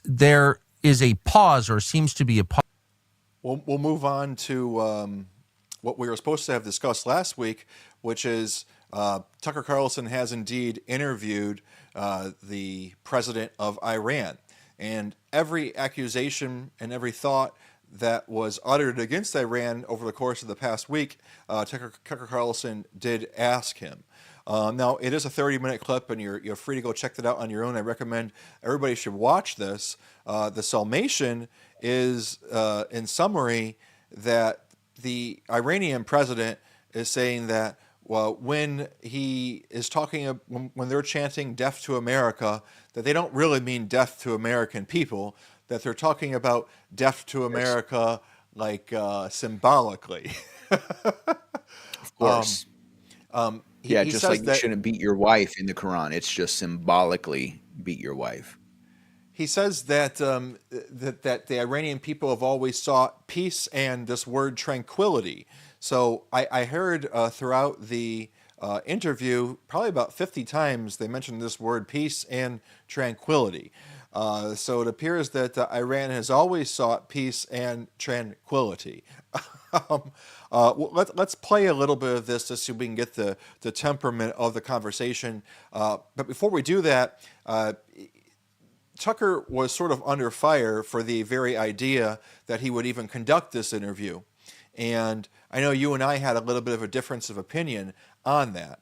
There is a pause, or seems to be a pause. We'll move on to what we were supposed to have discussed last week, which is Tucker Carlson has indeed interviewed the president of Iran. And every accusation and every thought that was uttered against Iran over the course of the past week, Tucker Carlson did ask him. Now, it is a 30-minute clip, and you're free to go check that out on your own. I recommend everybody should watch this. The summation is, in summary, that the Iranian president is saying that when he is talking, when they're chanting "Death to America," that they don't really mean death to American people, that they're talking about death to America like symbolically. Of course. Yeah, just like you shouldn't beat your wife in the Quran. It's just symbolically beat your wife. He says that that the Iranian people have always sought peace and this word tranquility. So I heard throughout the interview, probably about 50 times, they mentioned this word peace and tranquility. So it appears that Iran has always sought peace and tranquility. Let's play a little bit of this just so we can get the temperament of the conversation. But before we do that, Tucker was sort of under fire for the very idea that he would even conduct this interview. And I know you and I had a little bit of a difference of opinion on that.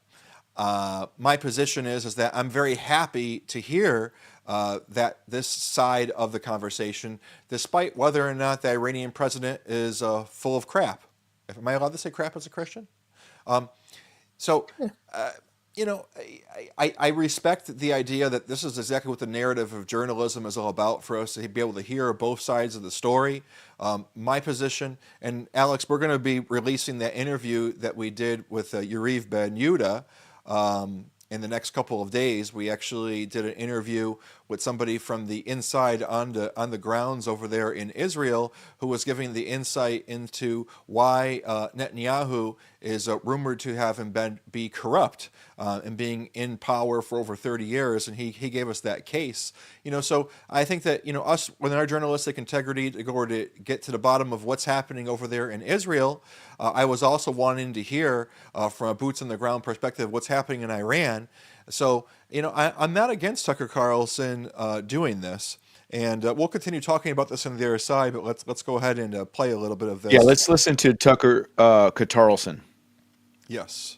My position is that I'm very happy to hear that this side of the conversation, despite whether or not the Iranian president is full of crap. Am I allowed to say crap as a Christian? You know, I respect the idea that this is exactly what the narrative of journalism is all about, for us to be able to hear both sides of the story. My position, and Alex, we're going to be releasing that interview that we did with Yariv Ben Yehuda in the next couple of days. We actually did an interview with somebody from the inside on the grounds over there in Israel, who was giving the insight into why Netanyahu is rumored to have be corrupt and being in power for over 30 years, and he gave us that case. You know, so I think that, you know, us, with our journalistic integrity, to go to get to the bottom of what's happening over there in Israel, I was also wanting to hear from a boots on the ground perspective what's happening in Iran. So, you know, I'm not against Tucker Carlson doing this, and we'll continue talking about this on the other side. But let's go ahead and play a little bit of this. Yeah, let's listen to Tucker Carlson. Yes.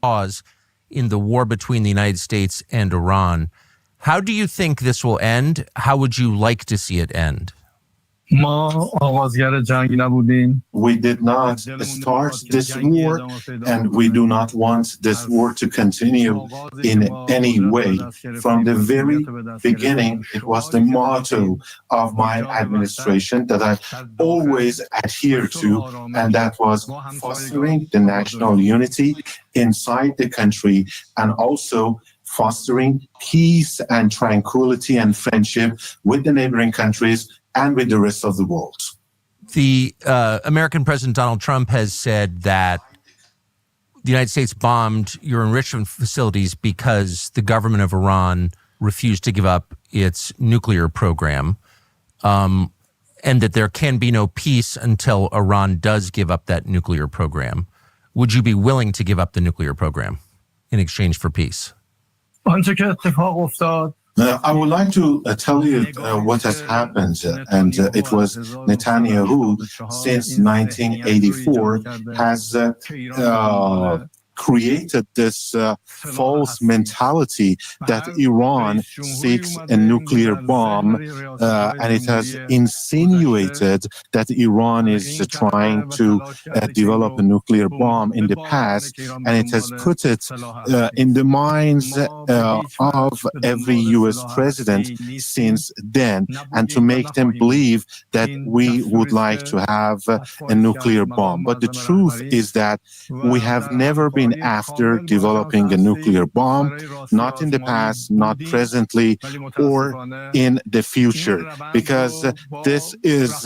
Pause in the war between the United States and Iran. How do you think this will end? How would you like to see it end? We did not start this war, and we do not want this war to continue in any way. From the very beginning, it was the motto of my administration that I always adhere to, and that was fostering the national unity inside the country, and also fostering peace and tranquility and friendship with the neighboring countries and with the rest of the world. The American President Donald Trump has said that the United States bombed your enrichment facilities because the government of Iran refused to give up its nuclear program, and that there can be no peace until Iran does give up that nuclear program. Would you be willing to give up the nuclear program in exchange for peace? I would like to tell you what has happened, and it was Netanyahu since 1984 has created this false mentality that Iran seeks a nuclear bomb, and it has insinuated that Iran is trying to develop a nuclear bomb in the past, and it has put it in the minds of every U.S. president since then, and to make them believe that we would like to have a nuclear bomb. But the truth is that we have never been going after developing a nuclear bomb, not in the past, not presently, or in the future, because this is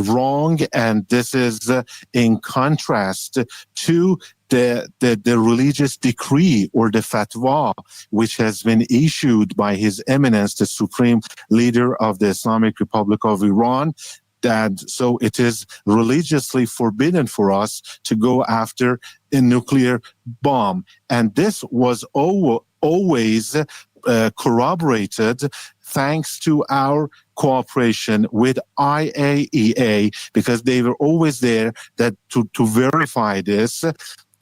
wrong, and this is in contrast to the religious decree or the fatwa which has been issued by His Eminence, the Supreme Leader of the Islamic Republic of Iran, that so it is religiously forbidden for us to go after a nuclear bomb. And this was always corroborated thanks to our cooperation with IAEA, because they were always there to verify this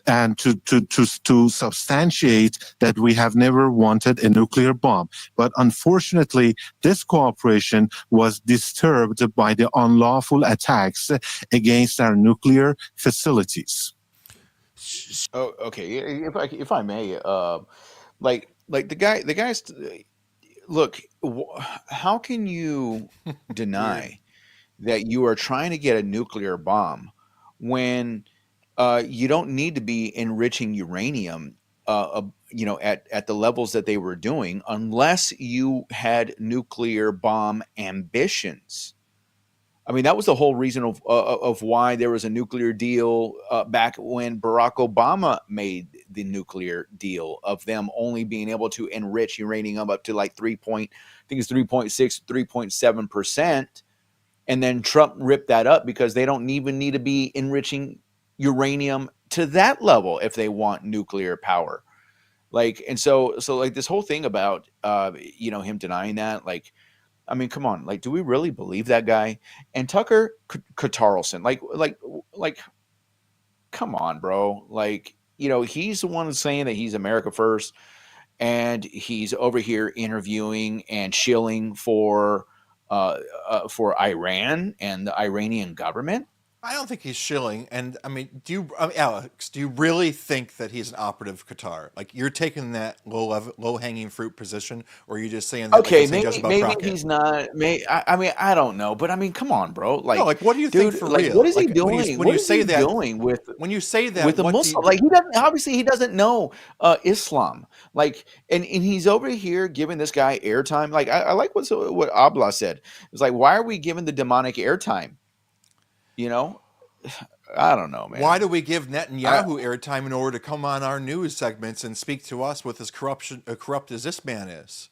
and to substantiate that we have never wanted a nuclear bomb. But unfortunately, this cooperation was disturbed by the unlawful attacks against our nuclear facilities. Oh, okay. If I may, like the guys. Look, how can you deny that you are trying to get a nuclear bomb when you don't need to be enriching uranium, at the levels that they were doing, unless you had nuclear bomb ambitions? I mean, that was the whole reason of why there was a nuclear deal back when Barack Obama made the nuclear deal, of them only being able to enrich uranium up to like 3.6, 3.7%. And then Trump ripped that up because they don't even need to be enriching uranium to that level if they want nuclear power. So this whole thing about, him denying that, I mean, come on, do we really believe that guy? And Tucker Carlson, come on, bro. He's the one saying that he's America first, and he's over here interviewing and shilling for Iran and the Iranian government. I don't think he's shilling. And I mean, Alex, do you really think that he's an operative of Qatar? Like, you're taking that low hanging fruit position, or are you just saying that? Okay, maybe he's not. I don't know, but I mean, come on, bro. What do you think for real? What is he doing? When you say that when you say that with the Muslim? He doesn't know Islam. And he's over here giving this guy airtime. I like what Abla said. It's like, why are we giving the demonic airtime? I don't know, man. Why do we give Netanyahu airtime in order to come on our news segments and speak to us with as corrupt as this man is?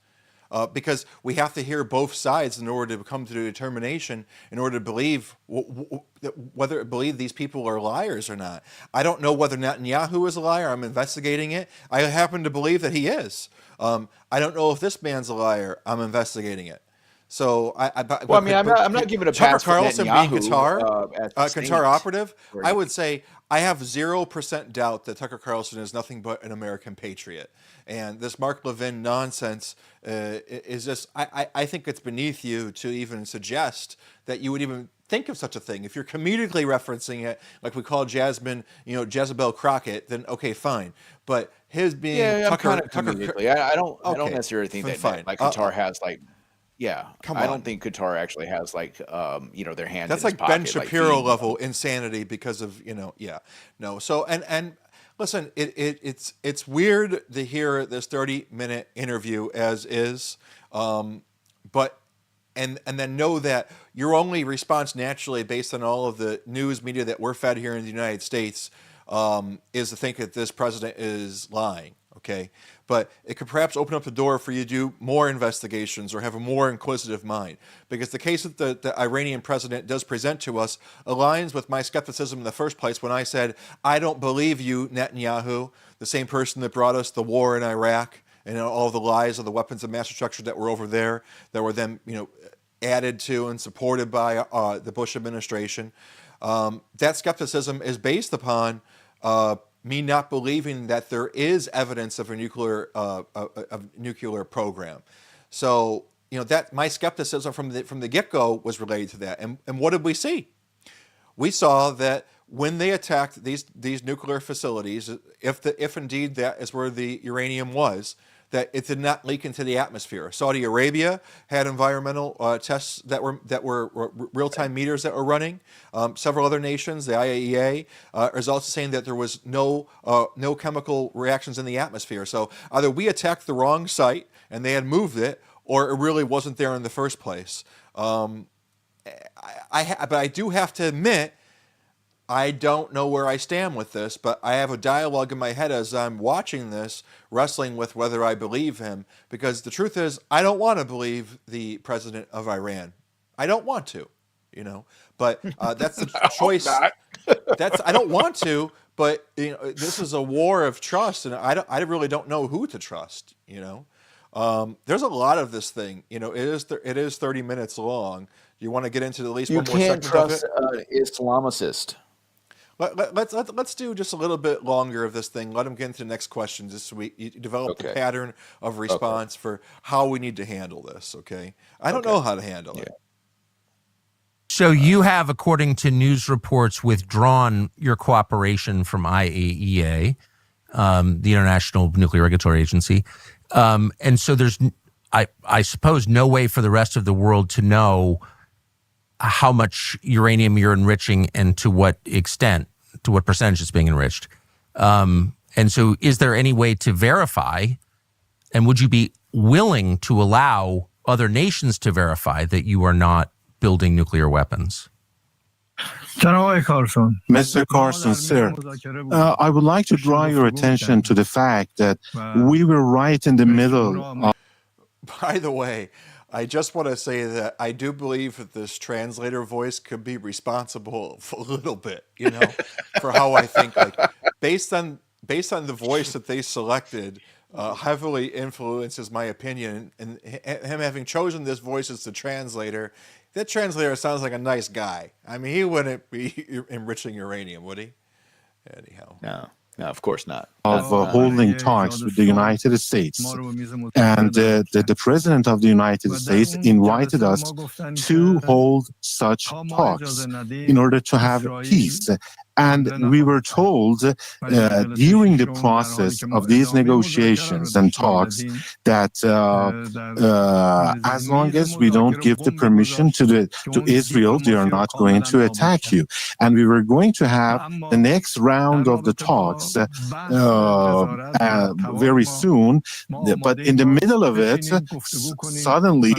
Because we have to hear both sides in order to come to a determination, in order to believe whether these people are liars or not. I don't know whether Netanyahu is a liar. I'm investigating it. I happen to believe that he is. I don't know if this man's a liar. I'm investigating it. So I'm not giving a pass Tucker Carlson being Qatar operative. Right. I would say I have 0% doubt that Tucker Carlson is nothing but an American patriot, and this Mark Levin nonsense is just. I think it's beneath you to even suggest that you would even think of such a thing. If you're comedically referencing it, like we call Jasmine, Jezebel Crockett, then okay, fine. But his being Tucker, comedically, I don't necessarily think that Qatar has Yeah, I don't think Qatar actually has their hands. That's in his like pocket, Ben Shapiro level insanity because of no. So and listen, it's weird to hear this 30-minute interview as is, but and then know that your only response naturally, based on all of the news media that we're fed here in the United States, is to think that this president is lying. Okay, but it could perhaps open up the door for you to do more investigations or have a more inquisitive mind, because the case that the Iranian president does present to us aligns with my skepticism in the first place when I said, I don't believe you, Netanyahu, the same person that brought us the war in Iraq and all the lies of the weapons of mass destruction that were over there, that were then added to and supported by the Bush administration. That skepticism is based upon me not believing that there is evidence of a nuclear program. So that my skepticism from the get-go was related to that. And what did we see? We saw that when they attacked these nuclear facilities, if indeed that is where the uranium was, that it did not leak into the atmosphere. Saudi Arabia had environmental tests that were real-time meters that were running. Several other nations, the IAEA, is also saying that there was no chemical reactions in the atmosphere. So either we attacked the wrong site and they had moved it, or it really wasn't there in the first place. But I do have to admit, I don't know where I stand with this, but I have a dialogue in my head as I'm watching this, wrestling with whether I believe him, because the truth is, I don't want to believe the president of Iran. I don't want to, but that's the choice. I don't want to, but this is a war of trust, and I really don't know who to trust. There's a lot of this thing. It is 30 minutes long. Do you want to get into at least one more segment of it? You can't trust Islamicist. Let's do just a little bit longer of this thing. Let him get into the next question, just so we develop the pattern of response for how we need to handle this. Okay, I don't know how to handle it. So you have, according to news reports, withdrawn your cooperation from IAEA, the International Nuclear Regulatory Agency, and so there's, I suppose, no way for the rest of the world to know how much uranium you're enriching and to what extent, to what percentage it's being enriched. And so is there any way to verify, and would you be willing to allow other nations to verify that you are not building nuclear weapons? Mr. Carlson, sir, I would like to draw your attention to the fact that we were right in the middle of... By the way, I just want to say that I do believe that this translator voice could be responsible for a little bit, for how I think. Like, based on the voice that they selected, heavily influences my opinion. And him having chosen this voice as the translator, that translator sounds like a nice guy. I mean, he wouldn't be enriching uranium, would he? Anyhow. No, of course not. Of holding talks with the United States. And the President of the United States invited us to hold such talks in order to have peace. And we were told during the process of these negotiations and talks that as long as we don't give the permission to Israel, they are not going to attack you. And we were going to have the next round of the talks very soon. But in the middle of it, suddenly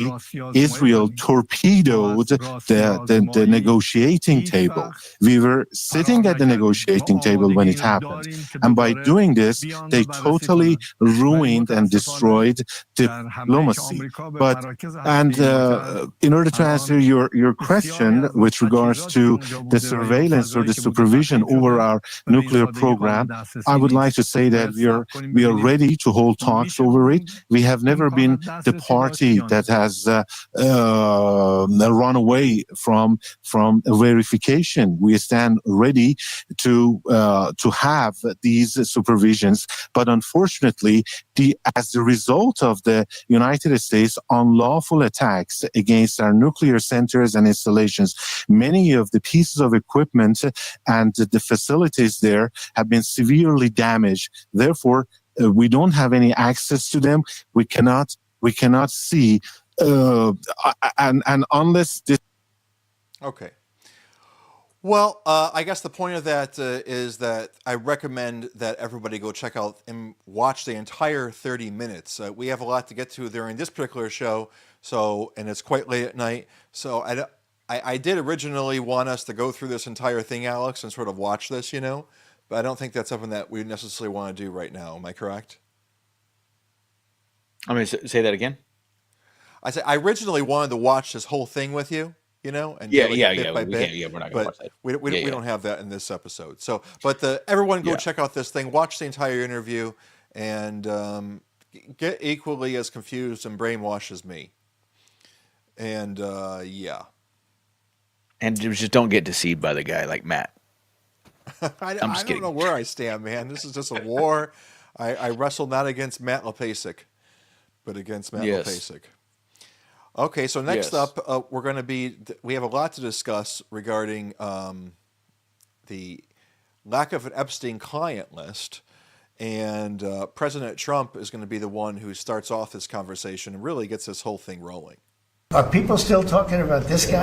Israel torpedoed the negotiating table. We were sitting at the negotiating table when it happened. And by doing this, they totally ruined and destroyed diplomacy. And in order to answer your question with regards to the surveillance or the supervision over our nuclear program, I would like to say that we are ready to hold talks over it. We have never been the party that has run away from verification. We stand ready to have these supervisions, but unfortunately, as the result of the United States unlawful attacks against our nuclear centers and installations, many of the pieces of equipment and the facilities there have been severely damaged. Therefore, we don't have any access to them. We cannot see, and unless this. Okay. Well, I guess the point of that is that I recommend that everybody go check out and watch the entire 30 minutes. We have a lot to get to during this particular show, and it's quite late at night. So I did originally want us to go through this entire thing, Alex, and sort of watch this, but I don't think that's something that we necessarily want to do right now. Am I correct? I'm going to say that again. I said I originally wanted to watch this whole thing with you. And bit by bit. We're not going to watch that. We don't have that in this episode. So, but everyone go check out this thing, watch the entire interview, and get equally as confused and brainwashed as me. And and just don't get deceived by the guy like Matt. I don't know where I stand, man. This is just a war. I wrestle not against Matt Lepasic, but against Matt Lepasic. Okay, so next up, we have a lot to discuss regarding the lack of an Epstein client list And President Trump is going to be the one who starts off this conversation and really gets this whole thing rolling. Are people still talking about this guy?